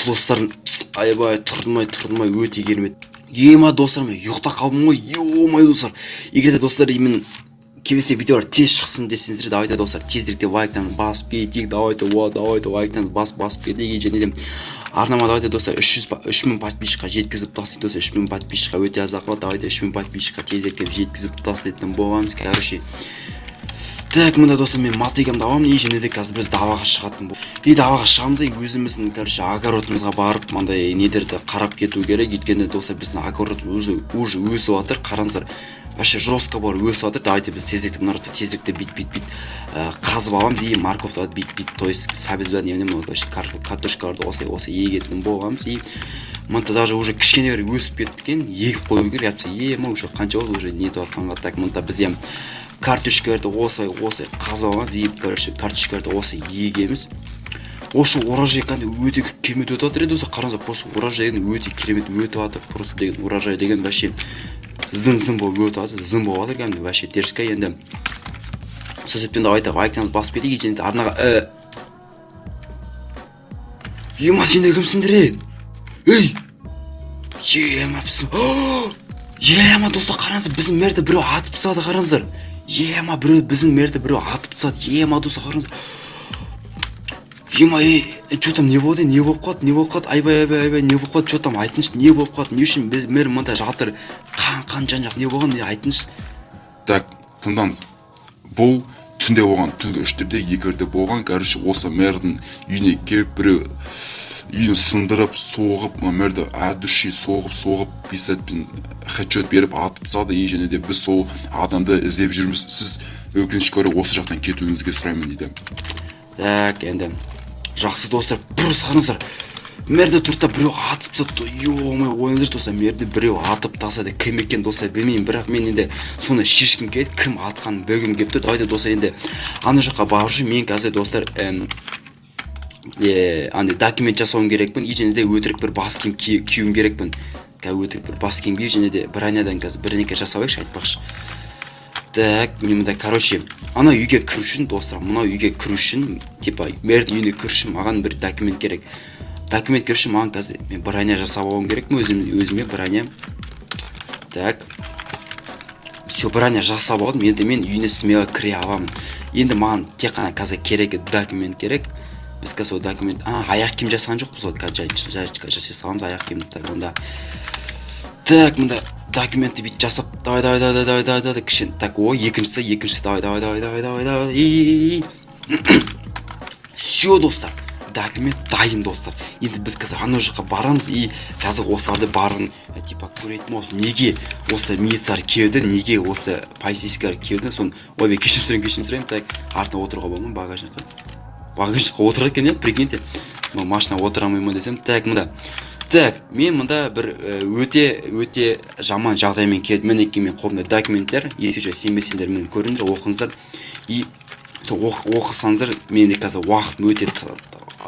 достар, айбай тұрдымай өте керемет. Ема достар, мен ұйықта қалдым ғой. Ой достар. Егер де достар мен келесі видеолар тез шықсын десеңіздер, давайте достар, тезіректе лайктан басып кетейік. Давайте лайктан басып кетейік. Және де арнама давайте достар 3000 подписчикқа жеткізіп тастайық достар. 3000 подписчикқа өте аз ақылы. Давайте 3000 подписчикқа тезіректе жеткізіп тастайтын боламыз. Короче, так, мында достар, мен мотыгамды аламын, және де қазір біз даваға шығатын бол. Даваға шығамыз, өзіміздің, короче, огородымызға барып, мындай недерді қарап кету керек. Өйткені достар, біздің огородымыз уже өсіп жатыр. Қараңыздар, вообще жестко бар өсіп жатыр. Давайте біз тезіректе мынарды тезіректе бит қазып аламыз, и морковты бит, то есть сәбізбен немнен, короче, картошкаларды осы егетін боламыз. И мында даже уже кішкене өсіп кеткен, егіп қою керек. Ема уже қанша болды, уже нетіп жатқанға. Так, мында біз картошкаларды осы қазып аламыз, дейіп, короче, картошкаларды осы егеміз. Осы урожай қандай өте керемет өтіп жатыр еді осы. Қараңыздар, просто урожай өте керемет өтіп жатыр. Просто деген урожай деген вообще зын болып өтіп жатыр, зын болып жатыр, кәдімгі вообще дерзкая. Енді сол себептен давайте лайктан басып кетейік. Және де арнаға ема, сендер кімсіңдер? Ей! Ема біздің. Ема достар, қараңыздар, біздің мерді біреу атып тастады, қараңыздар. Ема біздің мерді біреу атып тастады. Ема достар, қараңыздар. Ема, что там, не болды, не болып қалды, айбай, не болып қалды, что там, айтыңызшы, не болып қалды, не үшін біз мэр мында жатыр, қан жан-жақ, не болған, не айтыңызшы. Так, тыңдаңыз. Бұл түнде болған, түнгі 3-терде, 2-терде болған. Короче, осы мэрдің үйіне келіп біреу үйін сындырып, соғып, мэрді әдуші соғып, писатпен хэдшот беріп атып тастады. Және де біз сол адамды іздеп жүрміз. Сіз өкінішке орай осы жақтан кетуіңізге сұраймын дейді. Так, енді жақсы достар, бұрыс қараңыздар. Мерді тұртта біреу атып тастады. Ё-май, ойыңыздар достар, мерді біреу атып тастады. Кім екен достар білмеймін, бірақ мен енді соны шешкім келді, кім атқанын білгім келіп тұр. Давайте достар, енді ана жаққа барып жүрмін. Мен қазір достар андай документ жасауым керекпін. Және де өтірік бір бас киім киюім керекпін. Өтірік бір бас киім киіп, және де бронядан қазір бірнеке жасауайықшы, айтпақшы. Так, мында, короче, ана үйге кіру үшін достар, мына үйге кіру үшін, типа, мэрдің үйіне кіру үшін маған бір документ керек. Документ кіру үшін маған қазір мен броня жасап алуым керекпін, өзіме броня. Так. Все, броня жасап алдым, енді мен үйіне смело кіре аламын. Енді маған тек қана қазір керегі документ керек. Біз қазір сол документ, аяқ киім жасаған жоқпыз, ол жасай саламыз аяқ киімді. Так, онда. Так, мында документті бит жасап, давай, кішен. Так, екіншісі, давай. Все, достар, документ дайын, достар. Енді біз қазір ана жаққа барамыз, и қазір осыларды барын, типа, көретін болсын. Неге осы милициялар келді, неге осы полицейскілер келді, сон, ойбай, кешім сұрайым. Так, артына отыруға болмын, багажникқа отырады екен, прикиньте. Машина отырамайма десем. Так, мында. Так, мен мында бір өте жаман жағдаймен келдім. Мінекей мен қолымда документтер, ескіше сенбесеңдер мені көріңдер, оқыңыздар. И оқысаңыздар, менде қазір уақытым өте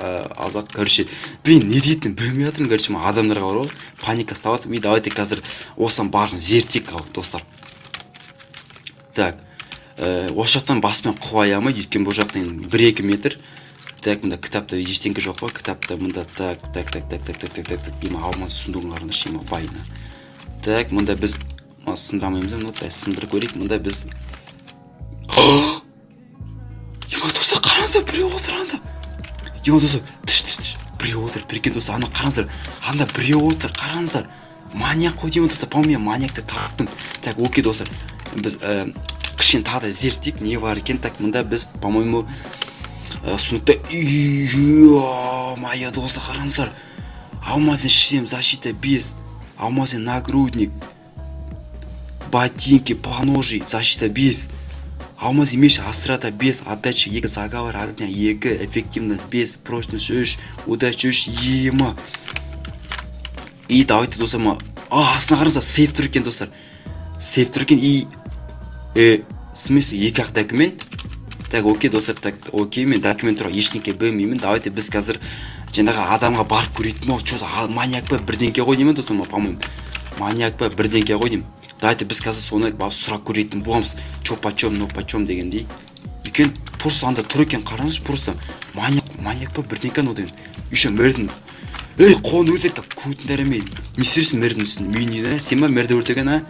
азақ. Короче, мен не дейтінін білмей жатырмын. Короче, мен адамдарға бар ғой, паника ұстап жатырмын. И давайте қазір осыдан барын зерттейік, достар. Так, осы жақтан басымен қуай алмайды, өйткені бұл жақтан 1-2 метр. Так, мында кітапта ештеңке жоқ па? Кітапта мында так. Ема алмаз сұндығын қарыңызшы, ема байына. Так, мында біз сындырамаймыз, мында сындырып көрейік. Мында біз ема достар, қараңыздар, біреу отыр анда. Ема достар, тіш, біреу отыр. Прикинь достар, ана қараңыздар. Анда біреу отыр, қараңыздар. Маньяк қой деймін достар, по-моему, мен маньякты таптым. Так, окей достар. Біз кішкене тағы да зерттейік, не бар екен. Так, мында біз, по-моему, сұнықта, ё-моё достар, қараңыздар. Алмазный шлем, защита без, алмазный нагрудник, ботинки, поножи, защита без, алмазный меч, острата без, отдача 2, заговор огня 2, эффективность без, прочность 3, удача 3, ема. И давайте достар, астына қараңыздар, сейф тұр екен достар. Сейф тұр екен, и смысл 2-ақ документ. Так, окей достар, так, окей, мен документ туралы ештеңке білмеймін. Давайте біз қазір жаңағы адамға барып көретін, что маньяк па бірдеңке ғой деймін достар, по-моему. Маньяк па бірдеңке ғой деймін. Давайте біз қазір соны барып сұрақ көретін боламыз. Чо почем, но почем дегендей. Екен, просто анда тұр екен, қараңызшы, просто маньяк па бірдеңке но деген. Еще мэрдің ей қолын өтірік көтін дәреме несерсің мэрдің үстін мүйінен сен ба мэрді өртеген а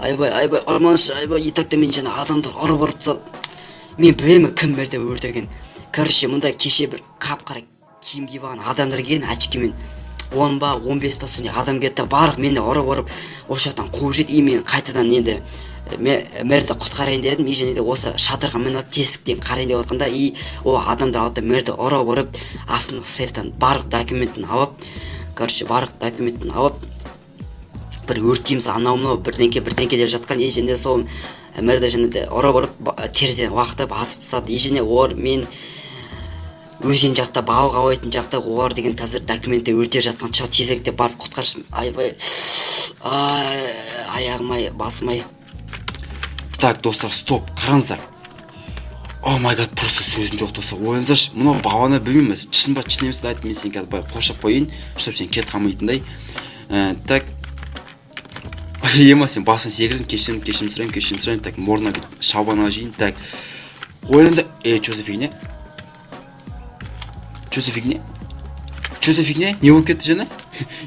Айбай арманшы айбай итакта мен жаңа адамды ұрып тастады. Мен білемін кім мэрді өртеген. Короче мында кеше бір қап-қара киім киіп алған адамдар келген очкимен 10 ба 15 ба сондай адам кетті барлық мені ұрып осы жақтан қуып жеді и мен қайтадан енді мэрді құтқарайын дедім и және де осы шатырға мініп тесіктен қарайын деп отқанда и о адамдар алды мэрді ұрып астындағы сейфтан барлық документін алып бір өртейміз анау мынау бірдеңке деп жатқан и және де сол мэрді және де ұрып терезеден уақытып атып тастады и және олар мен өзен жақта балық аулайтын жақта олар деген қазір документте өртеп жатқан шығар тезіректе барып құтқаршы айбай аяғым ай басым ай. Так достар стоп қараңыздар о май гад просто сөзім жоқ достар ойыңыздаршы мынау баланы білмеймін шын ба шын емес айтып мен сені қазір былай қоршап қояйын чтобы сен кетіп қалмайтындай так ема сен басын секірдім кешірім сұраймын так мордына шабан жейін так ойыңыздар что за фигня не болып кетті жаңа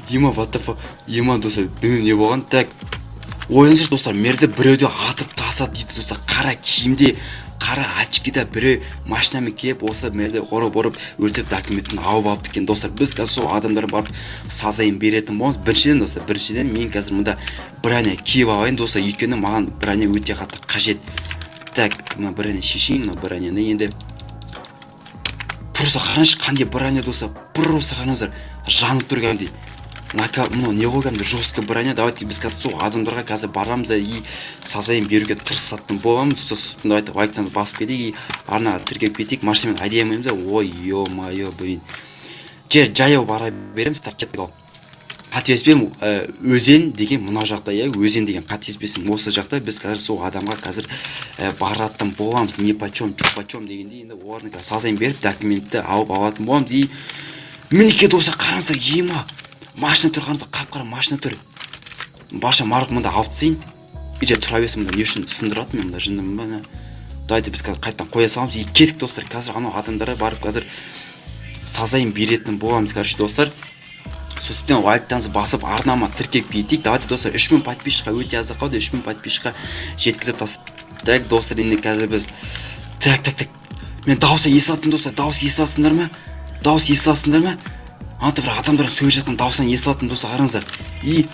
ема what the fuck ема достар білмеймін не болған так ойыңыздар достар мэрді біреуді атып тастады дейді достар қара киімде қара очкида біреу машинамен келіп осы мэрді ұрып өртеп документін алып екен достар біз қазір сол адамдар барып сазайын беретін боламыз біріншіден мен қазір мында броня киіп алайын достар өйткені маған броня өте қатты қажет так мына броня шешейін мына броняны енді просто қараңызшы қандай броня достар просто қараңыздар жанып тұр кәдімгідей мынау не ғой кәдімгі жестко броня давайте біз қазір сол адамдарға қазір барамыз и сазайын беруге тырысатын боламыз сосын давайте лайктан басып кетейік и арнаға тіркеліп кетейік машинамен айдай алмаймыз ой ё-моё блин жаяу бара береміз так кеттік ал қателеспесем өзен деген мынау жақта өзен деген қателеспесем осы жақта біз қазір сол адамға қазір баратын боламыз не почем дегенде енді олардың сазайын беріп документті алып алатын боламыз и мінекей достар қараңыздар ема машина тұр қараңыздар қап-қара машина тұр барша марық мында алып тастайын и тұра берсін мында не үшін сындыратын мен мында жындымын ба давайте біз қазір қайтадан қоя саламыз и кеттік достар қазір анау адамдарға барып қазір сазайын беретін боламыз короче достар сосын лайктаңызды басып арнама тіркеліп кетейік давайте достар 3000 подписчикқа өте аз қалды 3000 подписчикқа жеткізіп тастайық так достар енді қазір біз так мен дауыс естіп достар дауыс естіп ма ана бір адамдар сөйлеп жатқан дауыстан естіп жатырмын достар қараңыздар и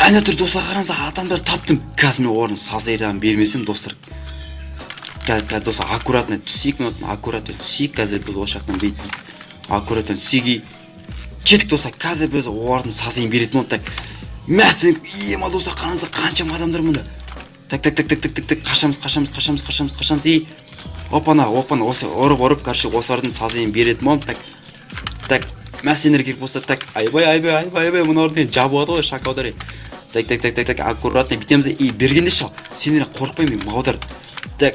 әне тұр достар қараңыздар адамдар таптым қазір мен орын сазайдан бермесем достар қазір достар аккуратно түсейік қазір біз осы жақтан бүйтіп аккуратно түсейік кеттік достар қазір біз олардың сазайын беретін болдық так мәсін ема достар қараңыздар қаншама адамдар мұнда так қашамыз и опана осы ұрып короче осылардың сазайын беретін боламын так мәсенер керек болса так айбай мыналардың жабылады ғой шакалдар так аккуратно бүйтеміз и бергенде шал сендер қорықпаймын мен малдар так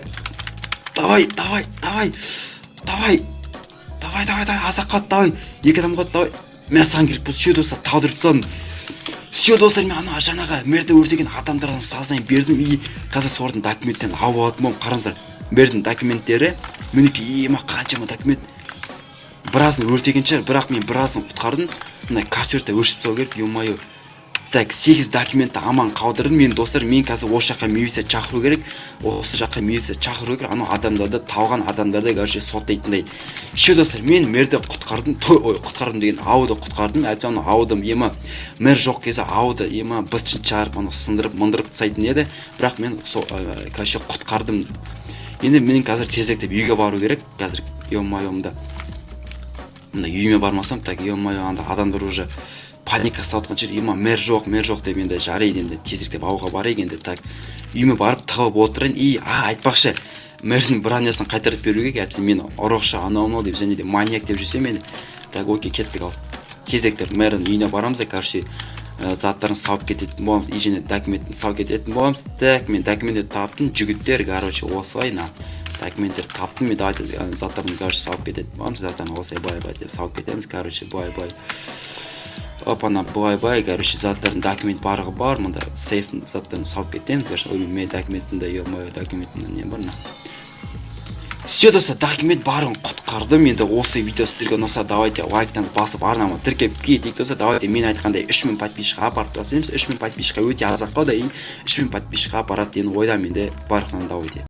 давай азақ қалды давай екі адам қалды давай мен саған керек болса все достар талдырып тастадым все достар мен ана жаңағы мэрді өртеген адамдардан сазайын бердім и қазір солардың документтерін алып алатын боламын қараңыздар мэрдің документтері мінекей ема қаншама документ біразын өртеген шығар бірақ мен біразын құтқардым мына кассерді өшіп тастау керек ё-моё так 8 документті аман қалдырдым мен достар мен қазір осы жаққа милиция шақыру керек анау адамдарды талған адамдарды короче соттайтындай еще достар мен мэрді құтқардым деген ауды құтқардым әйтеуір ана ауды ема мэр жоқ кезде ауды ема бытшын шығарып ана сындырып мындырып тастайтын еді бірақ мен сол короче құтқардым енді мен қазір тезірек үйге бару керек қазір ё-моё мында үйіме бармасам так ё-моё анда адамдар уже паника ұстап жатқан шығар ема мэр жоқ деп енді жарайды енді тезірек ауылға барайық енді так үйіме барып тығылып отырайын и айтпақшы мэрдің бронясын қайтарып беру керек әйтпесе мен ұрықшы анау деп және де маньяк деп жүрсем енді так окей кеттік ал тезірек мэрдің үйіне барамыз короче заттарын салып кететін боламыз и және документін салып кететін боламыз так мен документті таптым жігіттер короче осылай документтер таптым мен давайте заттарын короче салып кететін боламыз заттарын осылай бай деп салып кетеміз короче бай опана бай короче заттардың документ барлығы бар мында сейфтің заттарын салып кетеміз короче мен документімде ё-моё документімде не бар Все достар, документ барын құтқардым. Енді осы видео сіздерге ұнаса, давайте лайктан басып арнама тіркеп кетейік достар. Давайте мен айтқандай 3000 подписчикқа апарып тастаймыз. 3000 подписчикқа өте аз ақ қалды. 3000 подписчикқа апарады деген ойдамын енді. Барықтан давайте.